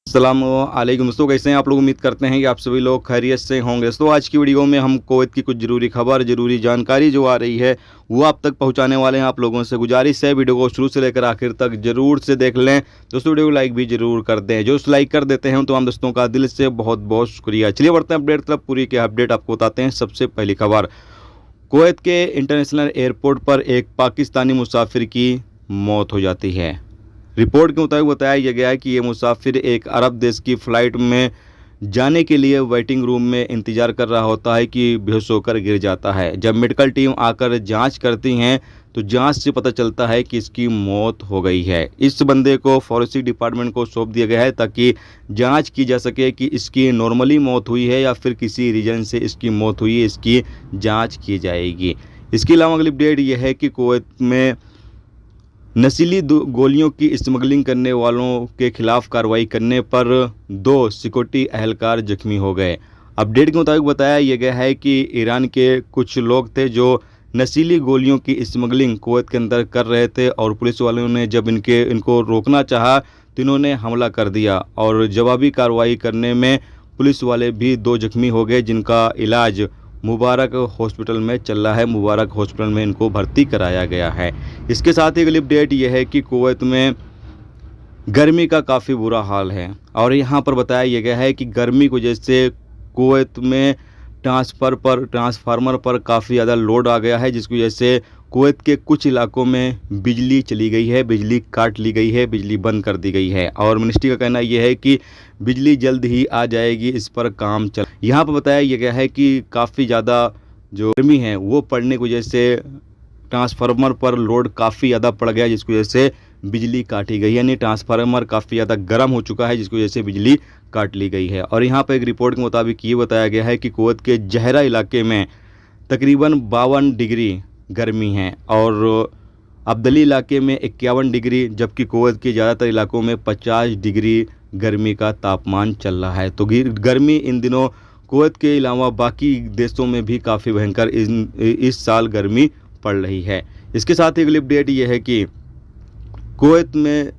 अस्सलामुअलैकुम दोस्तों, कैसे हैं आप लोग। उम्मीद करते हैं कि आप सभी लोग खैरियत से होंगे। दोस्तों आज की वीडियो में हम कुवैत की कुछ ज़रूरी खबर, ज़रूरी जानकारी जो आ रही है वो आप तक पहुंचाने वाले हैं। आप लोगों से गुजारिश है वीडियो को शुरू से लेकर आखिर तक जरूर से देख लें। दोस्तों वीडियो को लाइक भी जरूर कर दें। जो लाइक कर देते हैं तो हम दोस्तों का दिल से बहुत बहुत शुक्रिया। चलिए बढ़ते हैं अपडेट तरफ। पूरी के अपडेट आपको बताते हैं। सबसे पहली खबर, कुवैत के इंटरनेशनल एयरपोर्ट पर एक पाकिस्तानी मुसाफिर की मौत हो जाती है। रिपोर्ट के मुताबिक बताया गया है कि ये मुसाफिर एक अरब देश की फ़्लाइट में जाने के लिए वेटिंग रूम में इंतज़ार कर रहा होता है कि बेहोश होकर गिर जाता है। जब मेडिकल टीम आकर जांच करती हैं तो जांच से पता चलता है कि इसकी मौत हो गई है। इस बंदे को फॉरेंसिक डिपार्टमेंट को सौंप दिया गया है ताकि जांच की जा सके कि इसकी नॉर्मली मौत हुई है या फिर किसी रीजन से इसकी मौत हुई है। इसकी जाँच की जाएगी। इसके अलावा अगली अपडेट यह है कि कुवैत में नशीली गोलियों की स्मगलिंग करने वालों के खिलाफ कार्रवाई करने पर 2 सिक्योरिटी एहलकार जख्मी हो गए। अपडेट के मुताबिक बताया गया है कि ईरान के कुछ लोग थे जो नशीली गोलियों की स्मगलिंग कुवैत के अंदर कर रहे थे और पुलिस वालों ने जब इनको रोकना चाहा तो इन्होंने हमला कर दिया और जवाबी कार्रवाई करने में पुलिस वाले भी 2 जख्मी हो गए, जिनका इलाज मुबारक हॉस्पिटल में चल रहा है। मुबारक हॉस्पिटल में इनको भर्ती कराया गया है। इसके साथ ही अगली अपडेट यह है कि कुवैत में गर्मी का काफ़ी बुरा हाल है और यहाँ पर बताया गया है कि गर्मी की वजह से कुवैत में ट्रांसफार्मर पर काफ़ी ज़्यादा लोड आ गया है, जिसकी वजह से कुवैत के कुछ इलाकों में बिजली चली गई है, बिजली काट ली गई है, बिजली बंद कर दी गई है और मिनिस्ट्री का कहना यह है कि बिजली जल्द ही आ जाएगी, इस पर काम चल। यहाँ पर बताया गया है कि काफ़ी ज़्यादा जो गर्मी है वो पड़ने की वजह से ट्रांसफार्मर पर लोड काफ़ी ज़्यादा पड़ गया, जिसकी वजह से बिजली काटी गई, यानी ट्रांसफार्मर काफ़ी ज़्यादा गर्म हो चुका है, जिसकी वजह से बिजली काट ली गई है। और यहाँ पर एक रिपोर्ट के मुताबिक ये बताया गया है कि कुवैत के जहरा इलाके में तकरीबन 52 डिग्री गर्मी है और अब्दली इलाके में 51 डिग्री, जबकि कुवैत के ज़्यादातर इलाकों में 50 डिग्री गर्मी का तापमान चल रहा है। तो गर्मी इन दिनों कुवैत के अलावा बाकी देशों में भी काफ़ी भयंकर इस साल गर्मी पड़ रही है। इसके साथ ही अगली अपडेट ये है कि कुवैत में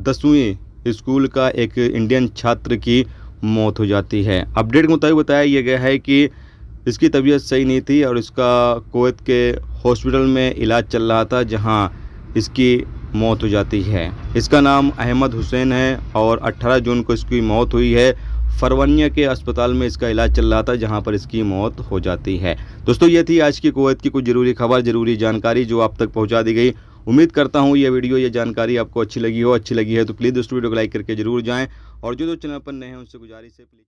10वीं स्कूल का एक इंडियन छात्र की मौत हो जाती है। अपडेट के मुताबिक बताया गया है कि इसकी तबीयत सही नहीं थी और इसका कुवैत के हॉस्पिटल में इलाज चल रहा था, जहां इसकी मौत हो जाती है। इसका नाम अहमद हुसैन है और 18 जून को इसकी मौत हुई है। फरवनिया के अस्पताल में इसका इलाज चल रहा था, जहां पर इसकी मौत हो जाती है। दोस्तों ये थी आज की कुवैत की कुछ ज़रूरी खबर, ज़रूरी जानकारी जो आप तक पहुंचा दी गई। उम्मीद करता हूं ये वीडियो, ये जानकारी आपको अच्छी लगी है तो प्लीज़ दोस्तों वीडियो को लाइक करके जरूर जाएं और जो चैनल पर नए हैं उनसे गुजारिश है प्लीज़